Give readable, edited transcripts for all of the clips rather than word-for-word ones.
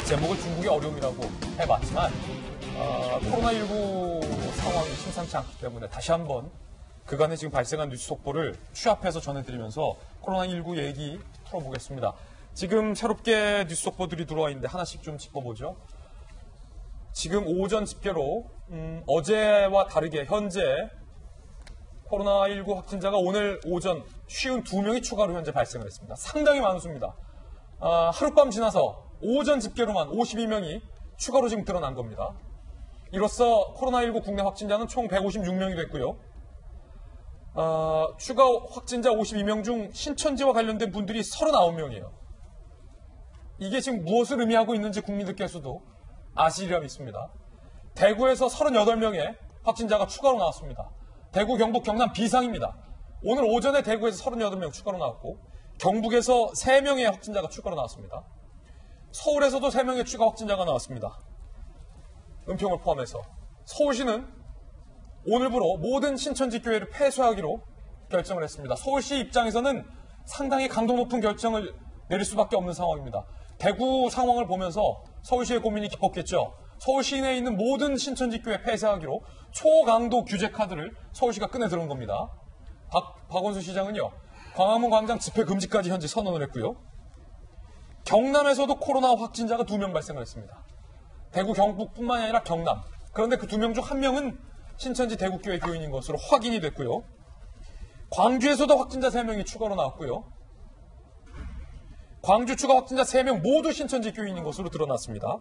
제목을 중국의 어려움이라고 해봤지만 코로나19 상황이 심상치 않기 때문에 다시 한번 그간에 지금 발생한 뉴스 속보를 취합해서 전해드리면서 코로나19 얘기 풀어보겠습니다. 지금 새롭게 뉴스 속보들이 들어와 있는데 하나씩 좀 짚어보죠. 지금 오전 집계로 어제와 다르게 현재 코로나19 확진자가 오늘 오전 52명이 추가로 현재 발생을 했습니다. 상당히 많은 수입니다. 하룻밤 지나서 오전 집계로만 52명이 추가로 지금 드러난 겁니다. 이로써 코로나19 국내 확진자는 총 156명이 됐고요. 추가 확진자 52명 중 신천지와 관련된 분들이 39명이에요. 이게 지금 무엇을 의미하고 있는지 국민들께서도 아시리라 믿습니다. 대구에서 38명의 확진자가 추가로 나왔습니다. 대구, 경북, 경남 비상입니다. 오늘 오전에 대구에서 38명 추가로 나왔고 경북에서 3명의 확진자가 추가로 나왔습니다. 서울에서도 3명의 추가 확진자가 나왔습니다. 은평을 포함해서. 서울시는 오늘부로 모든 신천지 교회를 폐쇄하기로 결정을 했습니다. 서울시 입장에서는 상당히 강도 높은 결정을 내릴 수밖에 없는 상황입니다. 대구 상황을 보면서 서울시의 고민이 깊었겠죠. 서울 시내에 있는 모든 신천지 교회 폐쇄하기로 초강도 규제 카드를 서울시가 꺼내 들어온 겁니다. 박원순 시장은요, 광화문 광장 집회 금지까지 현재 선언을 했고요. 경남에서도 코로나 확진자가 2명 발생을 했습니다. 대구, 경북뿐만이 아니라 경남. 그런데 그 2명 중 1명은 신천지 대구교회 교인인 것으로 확인이 됐고요. 광주에서도 확진자 3명이 추가로 나왔고요. 광주 추가 확진자 3명 모두 신천지 교인인 것으로 드러났습니다.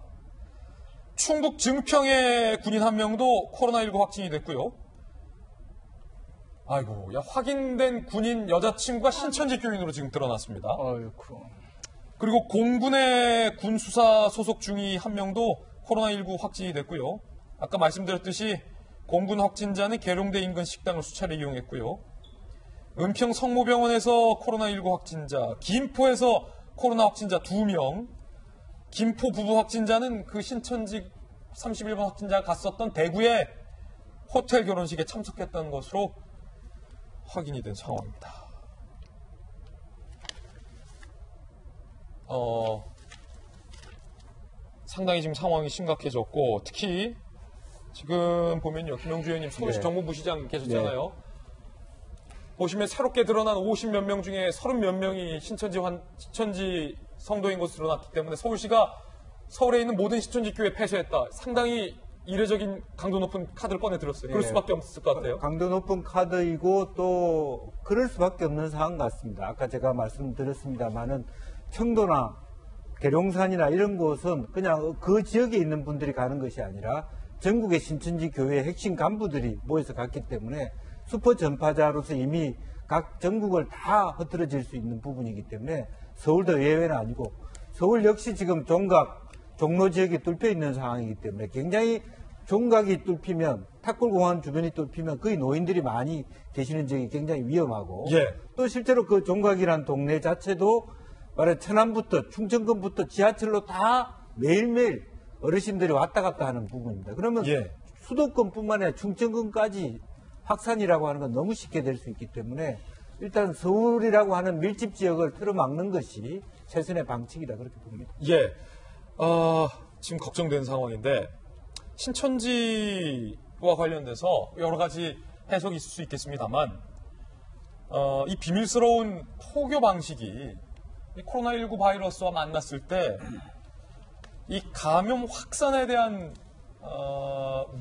충북 증평의 군인 1명도 코로나19 확진이 됐고요. 아이고, 확인된 군인 여자친구가 신천지 교인으로 지금 드러났습니다. 아이고. 그리고 공군의 군수사 소속 중위 1명도 코로나19 확진이 됐고요. 아까 말씀드렸듯이 공군 확진자는 계룡대 인근 식당을 수차례 이용했고요. 은평 성모병원에서 코로나19 확진자, 김포에서 코로나 확진자 2명, 김포 부부 확진자는 그 신천지 31번 확진자가 갔었던 대구의 호텔 결혼식에 참석했던 것으로 확인이 된 상황입니다. 상당히 지금 상황이 심각해졌고, 특히 지금 보면요, 김영주 의원님 서울시 정무부시장 계셨잖아요. 보시면 새롭게 드러난 50몇 명 중에 30몇 명이 신천지 성도인 것으로 드러났기 때문에 서울시가 서울에 있는 모든 신천지 교회 폐쇄했다. 상당히 이례적인 강도 높은 카드를 꺼내 들었어요. 그럴 수밖에 없을 것 같아요. 강도 높은 카드이고 또 그럴 수밖에 없는 상황 같습니다. 아까 제가 말씀드렸습니다만은 청도나 계룡산이나 이런 곳은 그냥 그 지역에 있는 분들이 가는 것이 아니라 전국의 신천지 교회의 핵심 간부들이 모여서 갔기 때문에 슈퍼 전파자로서 이미 각 전국을 다 흐트러질 수 있는 부분이기 때문에 서울도 예외는 아니고 서울 역시 지금 종각, 종로 지역이 뚫려 있는 상황이기 때문에 굉장히 종각이 뚫히면 탁골공원 주변이 뚫히면 거의 노인들이 많이 계시는 지역이 굉장히 위험하고 또 실제로 그 종각이란 동네 자체도 말해 천안부터 충청권부터 지하철로 다 매일매일 어르신들이 왔다 갔다 하는 부분입니다. 그러면 수도권뿐만 아니라 충청권까지 확산이라고 하는 건 너무 쉽게 될 수 있기 때문에 일단 서울이라고 하는 밀집 지역을 틀어막는 것이 최선의 방책이다 그렇게 봅니다. 지금 걱정되는 상황인데 신천지와 관련돼서 여러 가지 해석이 있을 수 있겠습니다만 이 비밀스러운 포교 방식이 이 코로나19 바이러스와 만났을 때 이 감염 확산에 대한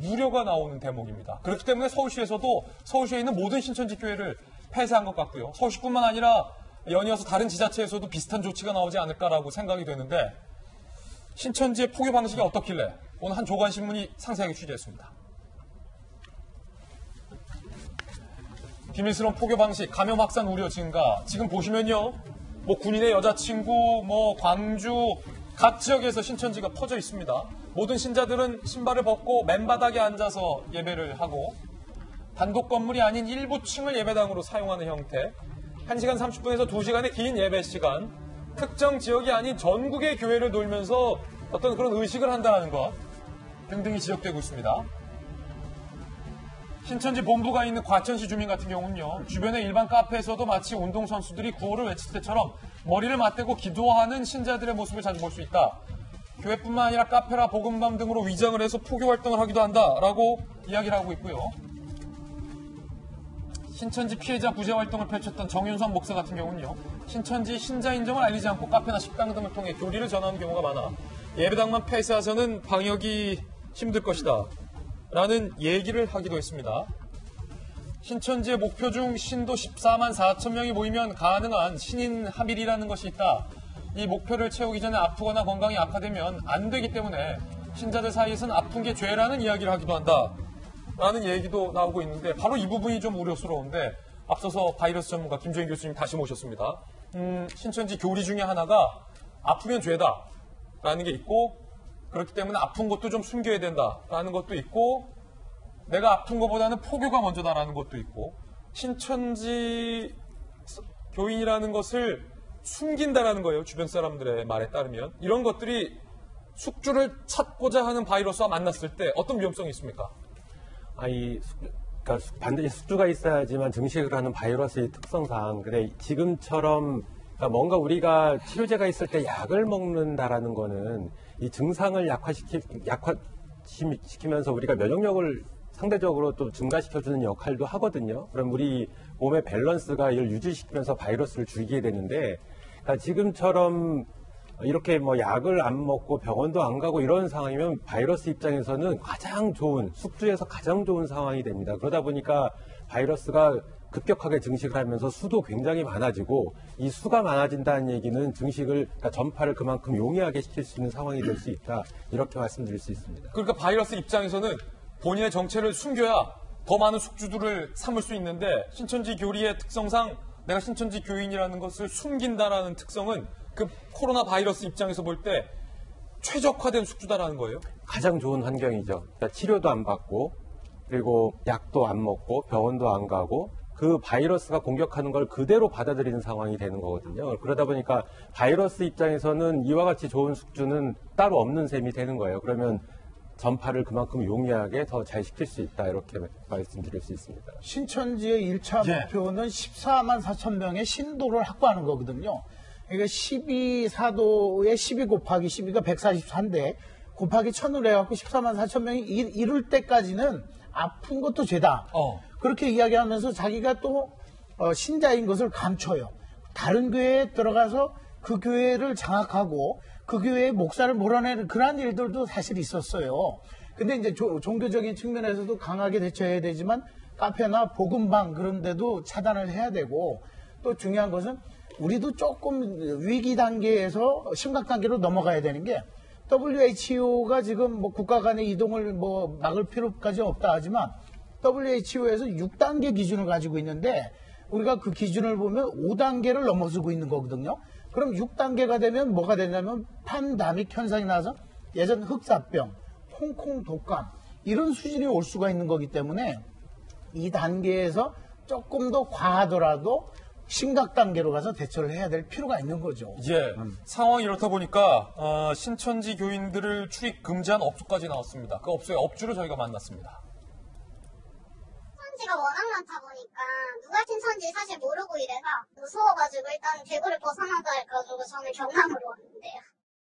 우려가 나오는 대목입니다. 그렇기 때문에 서울시에서도 서울시에 있는 모든 신천지 교회를 폐쇄한 것 같고요. 서울시뿐만 아니라 연이어서 다른 지자체에서도 비슷한 조치가 나오지 않을까라고 생각이 되는데 신천지의 포교 방식이 어떻길래 오늘 한 조간신문이 상세하게 취재했습니다. 비밀스러운 포교 방식, 감염 확산 우려 증가. 지금 보시면요, 뭐 군인의 여자친구, 뭐 광주 각 지역에서 신천지가 퍼져 있습니다. 모든 신자들은 신발을 벗고 맨바닥에 앉아서 예배를 하고 단독 건물이 아닌 일부 층을 예배당으로 사용하는 형태, 1시간 30분에서 2시간의 긴 예배 시간, 특정 지역이 아닌 전국의 교회를 돌면서 어떤 그런 의식을 한다는 것 등등이 지적되고 있습니다. 신천지 본부가 있는 과천시 주민 같은 경우는요, 주변의 일반 카페에서도 마치 운동선수들이 구호를 외칠 때처럼 머리를 맞대고 기도하는 신자들의 모습을 자주 볼 수 있다. 교회뿐만 아니라 카페나 복음방 등으로 위장을 해서 포교 활동을 하기도 한다라고 이야기를 하고 있고요. 신천지 피해자 구제 활동을 펼쳤던 정윤선 목사 같은 경우는요. 신천지 신자 인정을 알리지 않고 카페나 식당 등을 통해 교리를 전하는 경우가 많아 예배당만 폐쇄해서는 방역이 힘들 것이다 라는 얘기를 하기도 했습니다. 신천지의 목표 중 신도 14만 4천 명이 모이면 가능한 신인 합일이라는 것이 있다. 이 목표를 채우기 전에 아프거나 건강이 악화되면 안 되기 때문에 신자들 사이에서는 아픈 게 죄라는 이야기를 하기도 한다. 라는 얘기도 나오고 있는데 바로 이 부분이 좀 우려스러운데 앞서서 바이러스 전문가 김정인 교수님 다시 모셨습니다. 신천지 교리 중에 하나가 아프면 죄다 라는 게 있고 그렇기 때문에 아픈 것도 좀 숨겨야 된다라는 것도 있고 내가 아픈 것보다는 포교가 먼저다라는 것도 있고 신천지 교인이라는 것을 숨긴다라는 거예요. 주변 사람들의 말에 따르면. 이런 것들이 숙주를 찾고자 하는 바이러스와 만났을 때 어떤 위험성이 있습니까? 그러니까 반드시 숙주가 있어야지만 증식을 하는 바이러스의 특성상 근데 지금처럼 그러니까 뭔가 우리가 치료제가 있을 때 약을 먹는다라는 거는 이 증상을 약화시키면서 우리가 면역력을 상대적으로 또 증가시켜주는 역할도 하거든요. 그럼 우리 몸의 밸런스가 이걸 유지시키면서 바이러스를 죽이게 되는데 그러니까 지금처럼 이렇게 뭐 약을 안 먹고 병원도 안 가고 이런 상황이면 바이러스 입장에서는 가장 좋은, 숙주에서 가장 좋은 상황이 됩니다. 그러다 보니까 바이러스가 급격하게 증식을 하면서 수도 굉장히 많아지고 이 수가 많아진다는 얘기는 증식을, 그러니까 전파를 그만큼 용이하게 시킬 수 있는 상황이 될 수 있다. 이렇게 말씀드릴 수 있습니다. 그러니까 바이러스 입장에서는 본인의 정체를 숨겨야 더 많은 숙주들을 삼을 수 있는데 신천지 교리의 특성상 내가 신천지 교인이라는 것을 숨긴다라는 특성은 그 코로나 바이러스 입장에서 볼 때 최적화된 숙주다라는 거예요? 가장 좋은 환경이죠. 그러니까 치료도 안 받고 그리고 약도 안 먹고 병원도 안 가고 그 바이러스가 공격하는 걸 그대로 받아들이는 상황이 되는 거거든요. 그러다 보니까 바이러스 입장에서는 이와 같이 좋은 숙주는 따로 없는 셈이 되는 거예요. 그러면 전파를 그만큼 용이하게 더 잘 시킬 수 있다. 이렇게 말씀드릴 수 있습니다. 신천지의 1차 목표는 14만 4천 명의 신도를 확보하는 거거든요. 그러니까 12사도에 12 곱하기 12가 144인데 곱하기 1000으로 해갖고 14만 4천 명이 이룰 때까지는 아픈 것도 죄다. 그렇게 이야기하면서 자기가 또 신자인 것을 감춰요. 다른 교회에 들어가서 그 교회를 장악하고 그 교회의 목사를 몰아내는 그런 일들도 사실 있었어요. 근데 이제 종교적인 측면에서도 강하게 대처해야 되지만 카페나 복음방 그런 데도 차단을 해야 되고 또 중요한 것은 우리도 조금 위기 단계에서 심각 단계로 넘어가야 되는 게 WHO가 지금 뭐 국가 간의 이동을 뭐 막을 필요까지 없다 하지만 WHO에서 6단계 기준을 가지고 있는데 우리가 그 기준을 보면 5단계를 넘어서고 있는 거거든요. 그럼 6단계가 되면 뭐가 되냐면 팬데믹 현상이 나서 예전 흑사병, 홍콩 독감 이런 수준이 올 수가 있는 거기 때문에 이 단계에서 조금 더 과하더라도 심각 단계로 가서 대처를 해야 될 필요가 있는 거죠. 상황이 이렇다 보니까 신천지 교인들을 출입 금지한 업소까지 나왔습니다. 그 업소의 업주를 저희가 만났습니다. 신천지가 워낙 많다 보니까 누가 신천지 사실 모르고 이래서 무서워가지고 일단 대구를 벗어나자 해가지고 저는 경남으로 왔는데요.